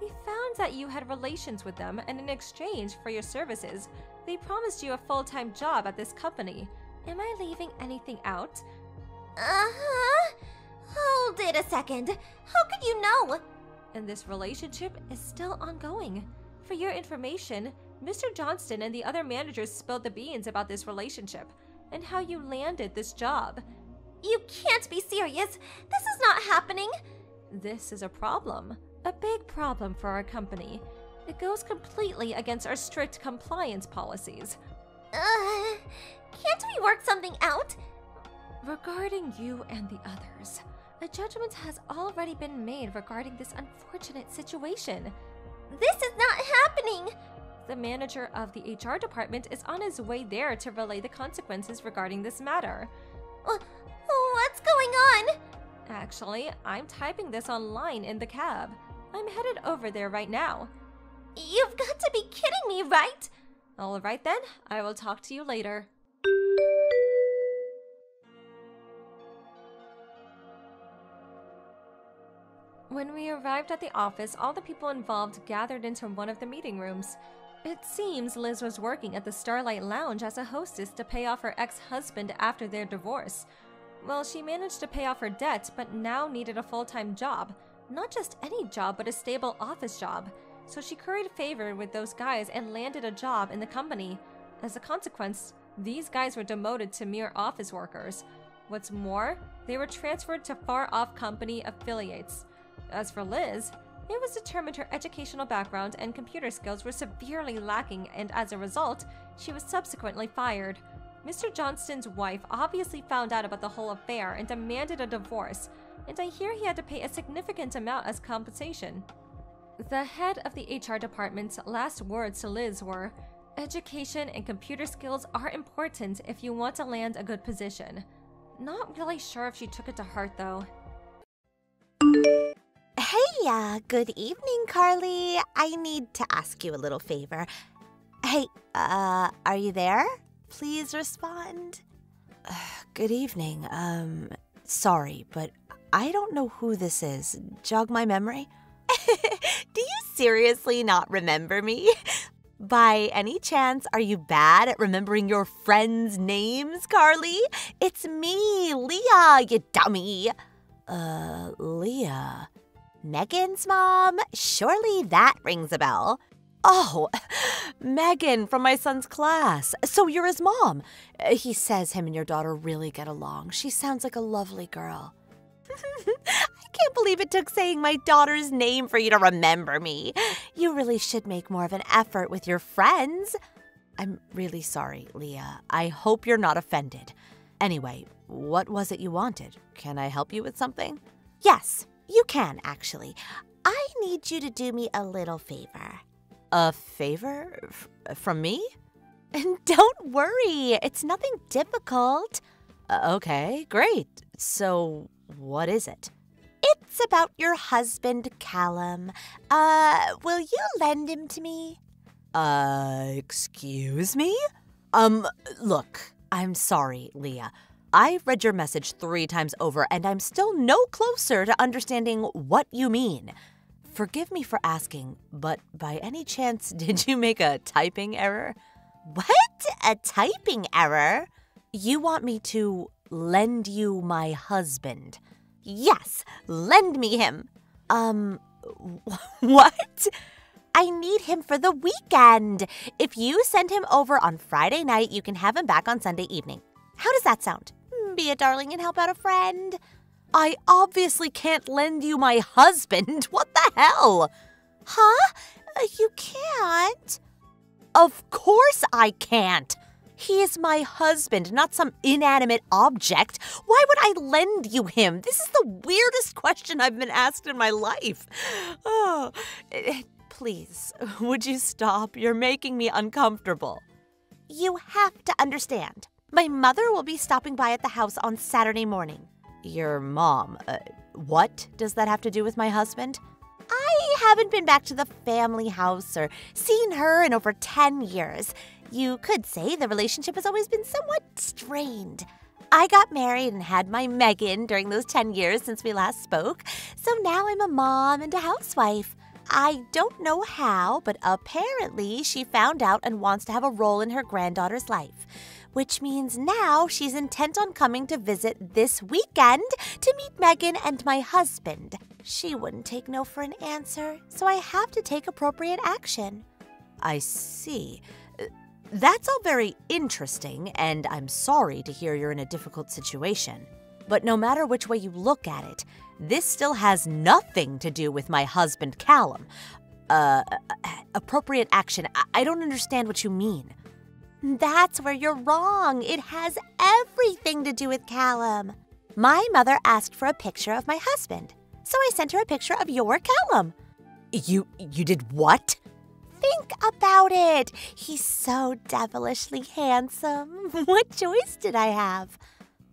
We found that you had relations with them, and in exchange for your services, they promised you a full-time job at this company. Am I leaving anything out? Hold it a second. How could you know? And this relationship is still ongoing. For your information, Mr. Johnston and the other managers spilled the beans about this relationship and how you landed this job. You can't be serious. This is not happening. This is a problem. A big problem for our company. It goes completely against our strict compliance policies. Can't we work something out? Regarding you and the others, A judgment has already been made regarding this unfortunate situation. This is not happening! The manager of the HR department is on his way there to relay the consequences regarding this matter. What's going on? Actually, I'm typing this online in the cab. I'm headed over there right now. You've got to be kidding me, right? All right then, I will talk to you later. When we arrived at the office, all the people involved gathered into one of the meeting rooms. It seems Liz was working at the Starlight Lounge as a hostess to pay off her ex-husband after their divorce. Well, she managed to pay off her debt, but now needed a full-time job. Not just any job, but a stable office job. So she curried favor with those guys and landed a job in the company. As a consequence, these guys were demoted to mere office workers. What's more, they were transferred to far-off company affiliates. As for Liz, it was determined her educational background and computer skills were severely lacking, and as a result, she was subsequently fired. Mr. Johnston's wife obviously found out about the whole affair and demanded a divorce, and I hear he had to pay a significant amount as compensation. The head of the HR department's last words to Liz were, "Education and computer skills are important if you want to land a good position." Not really sure if she took it to heart, though. Hey, good evening, Carly. I need to ask you a little favor. Hey, are you there? Please respond. Good evening. Sorry, but I don't know who this is. Jog my memory? Do you seriously not remember me? By any chance, are you bad at remembering your friends' names, Carly? It's me, Leah, you dummy. Leah. Megan's mom? Surely that rings a bell. Oh, Megan from my son's class. So you're his mom. He says him and your daughter really get along. She sounds like a lovely girl. I can't believe it took saying my daughter's name for you to remember me. You really should make more of an effort with your friends. I'm really sorry, Leah. I hope you're not offended. Anyway, what was it you wanted? Can I help you with something? Yes, you can, actually. I need you to do me a little favor. A favor? From me? And don't worry, it's nothing difficult. Okay, great. So, what is it? It's about your husband, Callum. Will you lend him to me? Excuse me? Look, I'm sorry, Leah. I read your message 3 times over, and I'm still no closer to understanding what you mean. Forgive me for asking, but by any chance, did you make a typing error? What? A typing error? You want me to lend you my husband? Yes, lend me him. What? I need him for the weekend. If you send him over on Friday night, you can have him back on Sunday evening. How does that sound? Be a darling and help out a friend. I obviously can't lend you my husband. What the hell? Huh? You can't? Of course I can't. He is my husband, not some inanimate object. Why would I lend you him? This is the weirdest question I've been asked in my life. Oh, please, would you stop? You're making me uncomfortable. You have to understand. My mother will be stopping by at the house on Saturday morning. Your mom? What does that have to do with my husband? I haven't been back to the family house or seen her in over 10 years. You could say the relationship has always been somewhat strained. I got married and had my Megan during those 10 years since we last spoke, so now I'm a mom and a housewife. I don't know how, but apparently she found out and wants to have a role in her granddaughter's life, which means now she's intent on coming to visit this weekend to meet Megan and my husband. She wouldn't take no for an answer, so I have to take appropriate action. I see. That's all very interesting, and I'm sorry to hear you're in a difficult situation. But no matter which way you look at it, this still has nothing to do with my husband, Callum. Appropriate action, I don't understand what you mean. That's where you're wrong. It has everything to do with Callum. My mother asked for a picture of my husband, so I sent her a picture of your Callum. You did what? Think about it. He's so devilishly handsome. What choice did I have?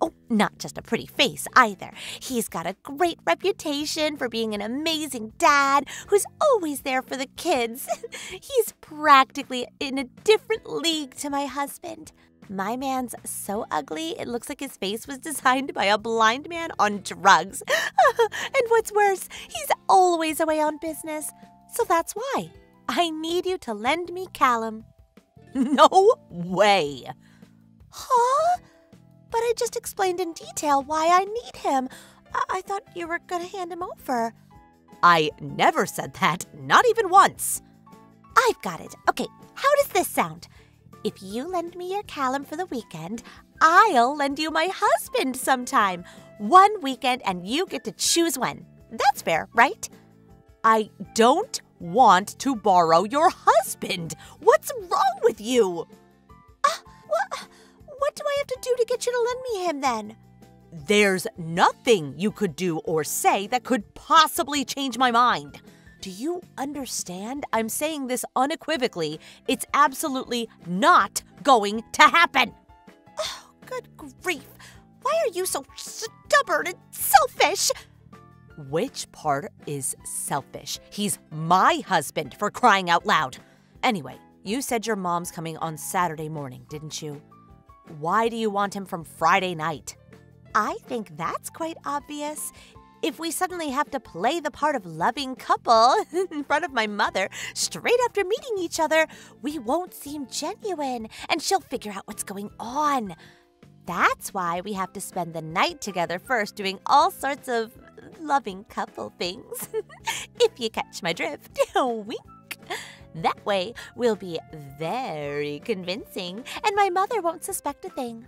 Oh, not just a pretty face either. He's got a great reputation for being an amazing dad who's always there for the kids. He's practically in a different league to my husband. My man's so ugly, it looks like his face was designed by a blind man on drugs. And what's worse, he's always away on business. So that's why I need you to lend me Callum. No way. Huh? But I just explained in detail why I need him. I thought you were going to hand him over. I never said that, not even once. I've got it. Okay, how does this sound? If you lend me your Callum for the weekend, I'll lend you my husband sometime. One weekend and you get to choose when. That's fair, right? I don't want to borrow your husband. What's wrong with you? What do I have to do to get you to lend me him then? There's nothing you could do or say that could possibly change my mind. Do you understand? I'm saying this unequivocally. It's absolutely not going to happen. Oh, good grief. Why are you so stubborn and selfish? Which part is selfish? He's my husband, for crying out loud. Anyway, you said your mom's coming on Saturday morning, didn't you? Why do you want him from Friday night? I think that's quite obvious. If we suddenly have to play the part of loving couple in front of my mother straight after meeting each other, we won't seem genuine, and she'll figure out what's going on. That's why we have to spend the night together first, doing all sorts of loving couple things. If you catch my drift, wink. That way, we'll be very convincing, and my mother won't suspect a thing.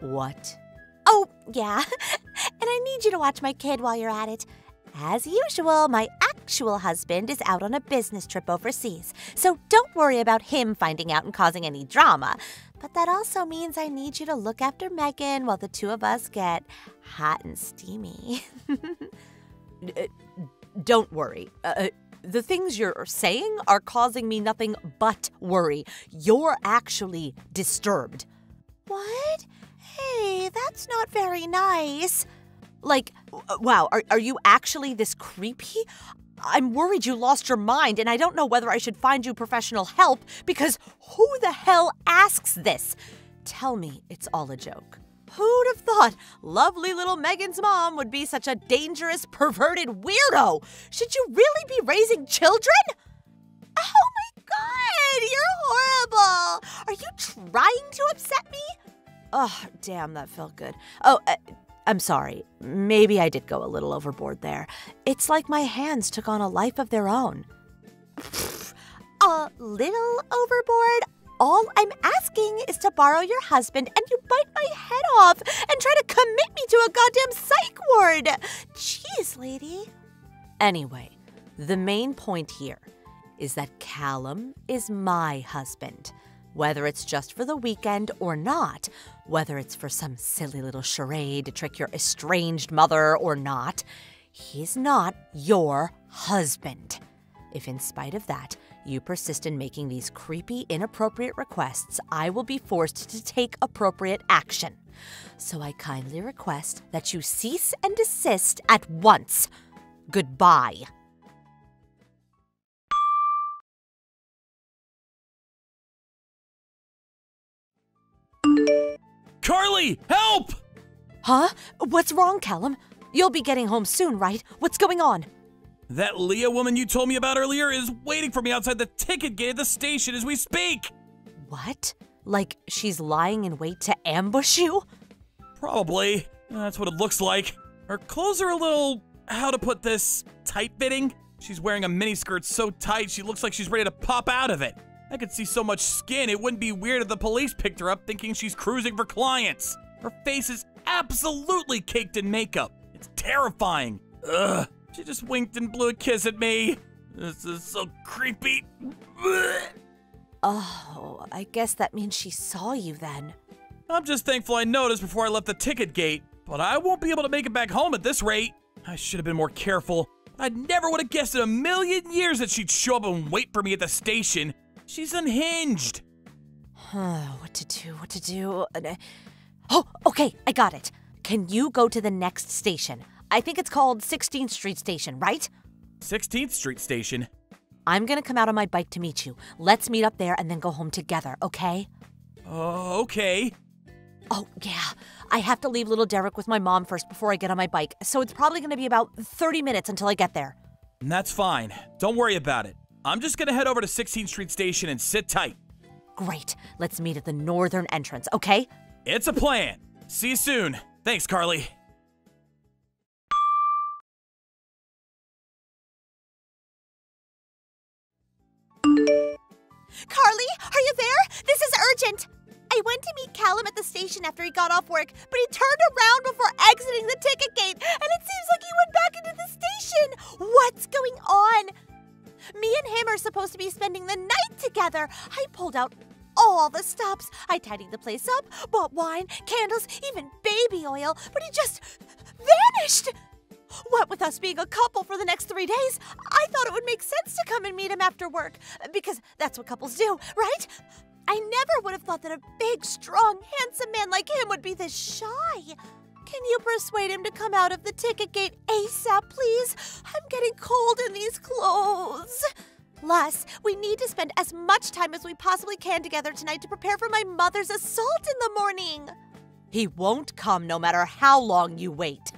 What? Oh, yeah. And I need you to watch my kid while you're at it. As usual, my actual husband is out on a business trip overseas, so don't worry about him finding out and causing any drama. But that also means I need you to look after Megan while the two of us get hot and steamy. Don't worry. The things you're saying are causing me nothing but worry. You're actually disturbed. What? Hey, that's not very nice. Like, wow, are you actually this creepy? I'm worried you lost your mind, and I don't know whether I should find you professional help, because who the hell asks this? Tell me it's all a joke. Who'd have thought lovely little Megan's mom would be such a dangerous, perverted weirdo? Should you really be raising children? Oh my God, you're horrible. Are you trying to upset me? Oh, damn, that felt good. Oh, I'm sorry. Maybe I did go a little overboard there. It's like my hands took on a life of their own. A little overboard? All I'm asking is to borrow your husband, and you bite my head off and try to commit me to a goddamn psych ward. Jeez, lady. Anyway, the main point here is that Callum is my husband. Whether it's just for the weekend or not, whether it's for some silly little charade to trick your estranged mother or not, he's not your husband. If in spite of that, you persist in making these creepy, inappropriate requests, I will be forced to take appropriate action. So I kindly request that you cease and desist at once. Goodbye. Carly, help! Huh? What's wrong, Callum? You'll be getting home soon, right? What's going on? That Leah woman you told me about earlier is waiting for me outside the ticket gate at the station as we speak. What? Like she's lying in wait to ambush you? Probably. That's what it looks like. Her clothes are a little, how to put this, tight-fitting. She's wearing a miniskirt so tight she looks like she's ready to pop out of it. I could see so much skin, it wouldn't be weird if the police picked her up thinking she's cruising for clients. Her face is absolutely caked in makeup. It's terrifying. Ugh. She just winked and blew a kiss at me. This is so creepy. Ugh. Oh, I guess that means she saw you then. I'm just thankful I noticed before I left the ticket gate. But I won't be able to make it back home at this rate. I should have been more careful. I never would have guessed in a million years that she'd show up and wait for me at the station. She's unhinged. What to do? Oh, okay, I got it. Can you go to the next station? I think it's called 16th Street Station, right? 16th Street Station? I'm gonna come out on my bike to meet you. Let's meet up there and then go home together, okay? Okay. Oh, yeah. I have to leave little Derek with my mom first before I get on my bike, so it's probably gonna be about 30 minutes until I get there. That's fine. Don't worry about it. I'm just gonna head over to 16th Street Station and sit tight. Great. Let's meet at the northern entrance, okay? It's a plan. See you soon. Thanks, Carly. Carly, are you there? This is urgent. I went to meet Callum at the station after he got off work, but he turned around before exiting the ticket gate, and it seems like he went back into the station. What's going on? Me and him are supposed to be spending the night together. I pulled out all the stops. I tidied the place up, bought wine, candles, even baby oil, but he just vanished. What with us being a couple for the next 3 days, I thought it would make sense to come and meet him after work, because that's what couples do, right? I never would have thought that a big, strong, handsome man like him would be this shy. Can you persuade him to come out of the ticket gate ASAP, please? I'm getting cold in these clothes. Plus, we need to spend as much time as we possibly can together tonight to prepare for my mother's assault in the morning. He won't come no matter how long you wait.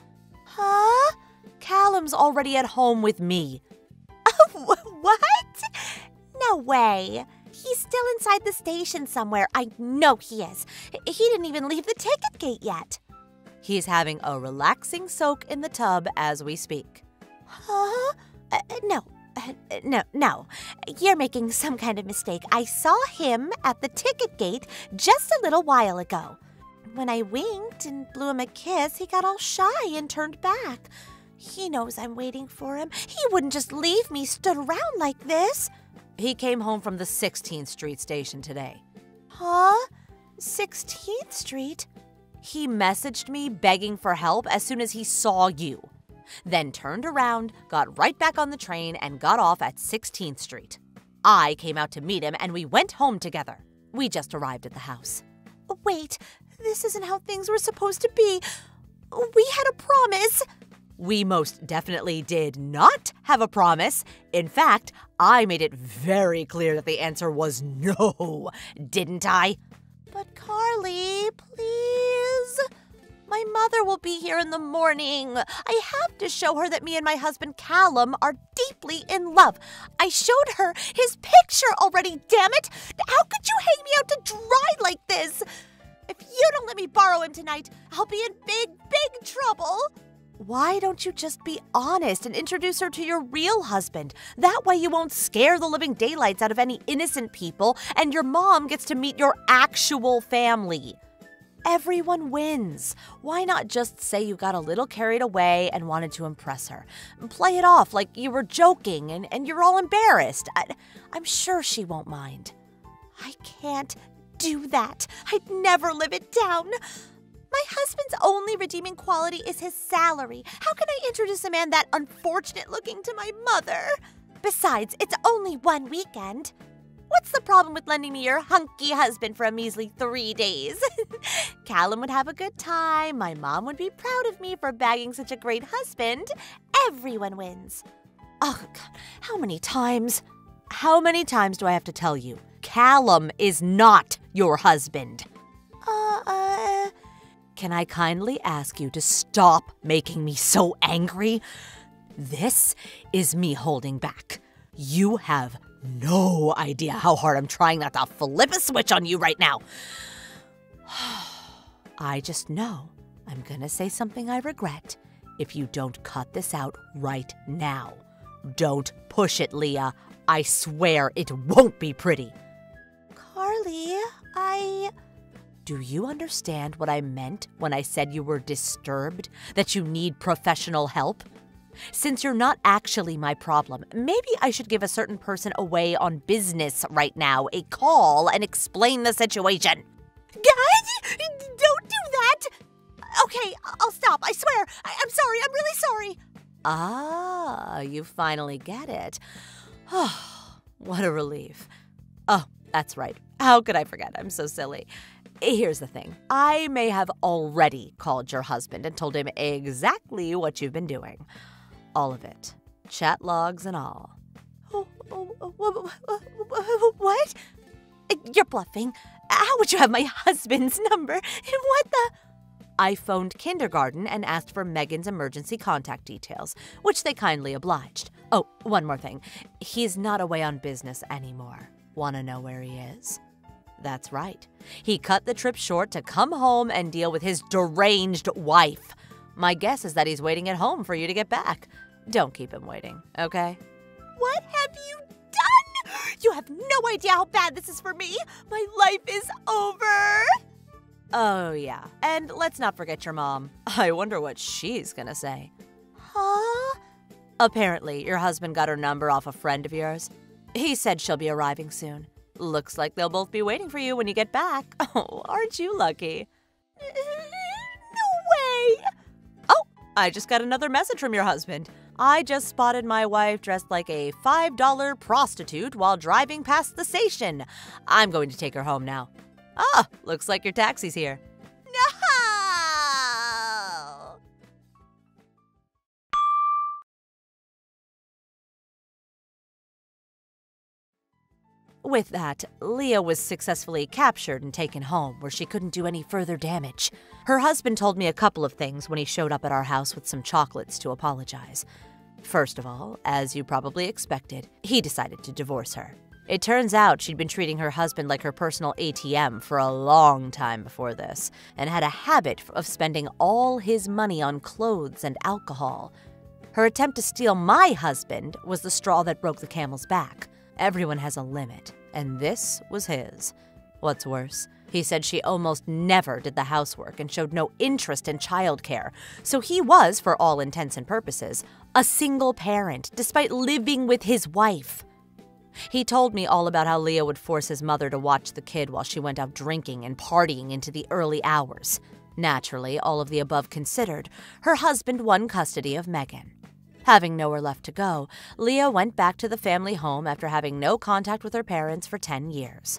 Huh? Callum's already at home with me. What? No way. He's still inside the station somewhere. I know he is. He didn't even leave the ticket gate yet. He's having a relaxing soak in the tub as we speak. Huh? No. You're making some kind of mistake. I saw him at the ticket gate just a little while ago. When I winked and blew him a kiss, he got all shy and turned back. He knows I'm waiting for him. He wouldn't just leave me stood around like this. He came home from the 16th Street Station today. Huh? 16th Street? He messaged me begging for help as soon as he saw you. Then turned around, got right back on the train, and got off at 16th Street. I came out to meet him, and we went home together. We just arrived at the house. Wait, this isn't how things were supposed to be. We had a promise. We most definitely did not have a promise. In fact, I made it very clear that the answer was no, didn't I? But Carly, please. My mother will be here in the morning. I have to show her that me and my husband Callum are deeply in love. I showed her his picture already, damn it! How could you hang me out to dry like this? If you don't let me borrow him tonight, I'll be in big, big trouble. Why don't you just be honest and introduce her to your real husband? That way you won't scare the living daylights out of any innocent people, and your mom gets to meet your actual family. Everyone wins. Why not just say you got a little carried away and wanted to impress her? Play it off like you were joking and you're all embarrassed. I'm sure she won't mind. I can't do that. I'd never live it down. My husband's only redeeming quality is his salary. How can I introduce a man that unfortunate looking to my mother? Besides, it's only one weekend. What's the problem with lending me your hunky husband for a measly 3 days? Callum would have a good time. My mom would be proud of me for bagging such a great husband. Everyone wins. Oh, God, how many times? How many times do I have to tell you? Callum is not your husband. Can I kindly ask you to stop making me so angry? This is me holding back. You have no idea how hard I'm trying not to flip a switch on you right now. I just know I'm gonna say something I regret if you don't cut this out right now. Don't push it, Leah. I swear it won't be pretty. Carly, Do you understand what I meant when I said you were disturbed? That you need professional help? Since you're not actually my problem, maybe I should give a certain person away on business right now a call and explain the situation. Guys, don't do that! Okay, I'll stop. I swear. I'm sorry. I'm really sorry. Ah, you finally get it. Oh, what a relief. Oh, that's right. How could I forget? I'm so silly. Here's the thing. I may have already called your husband and told him exactly what you've been doing. All of it. Chat logs and all. What? You're bluffing. How would you have my husband's number? What the? I phoned kindergarten and asked for Megan's emergency contact details, which they kindly obliged. Oh, one more thing. He's not away on business anymore. Want to know where he is? That's right. He cut the trip short to come home and deal with his deranged wife. My guess is that he's waiting at home for you to get back. Don't keep him waiting, okay? What have you done? You have no idea how bad this is for me. My life is over. Oh, yeah. And let's not forget your mom. I wonder what she's gonna say. Huh? Apparently, your husband got her number off a friend of yours. He said she'll be arriving soon. Looks like they'll both be waiting for you when you get back. Oh, aren't you lucky? No way! Oh, I just got another message from your husband. I just spotted my wife dressed like a $5 prostitute while driving past the station. I'm going to take her home now. Ah, looks like your taxi's here. No! With that, Leah was successfully captured and taken home, where she couldn't do any further damage. Her husband told me a couple of things when he showed up at our house with some chocolates to apologize. First of all, as you probably expected, he decided to divorce her. It turns out she'd been treating her husband like her personal ATM for a long time before this, and had a habit of spending all his money on clothes and alcohol. Her attempt to steal my husband was the straw that broke the camel's back. Everyone has a limit, and this was his. What's worse, he said she almost never did the housework and showed no interest in childcare, so he was, for all intents and purposes, a single parent despite living with his wife. He told me all about how Leah would force his mother to watch the kid while she went out drinking and partying into the early hours. Naturally, all of the above considered, her husband won custody of Megan. Having nowhere left to go, Leah went back to the family home after having no contact with her parents for 10 years.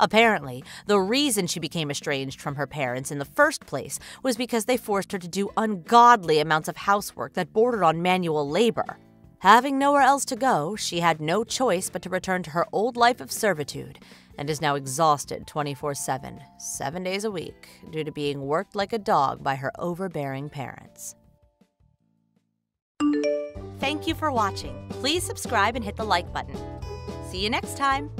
Apparently, the reason she became estranged from her parents in the first place was because they forced her to do ungodly amounts of housework that bordered on manual labor. Having nowhere else to go, she had no choice but to return to her old life of servitude, and is now exhausted 24/7, 7 days a week, due to being worked like a dog by her overbearing parents. Thank you for watching. Please subscribe and hit the like button. See you next time.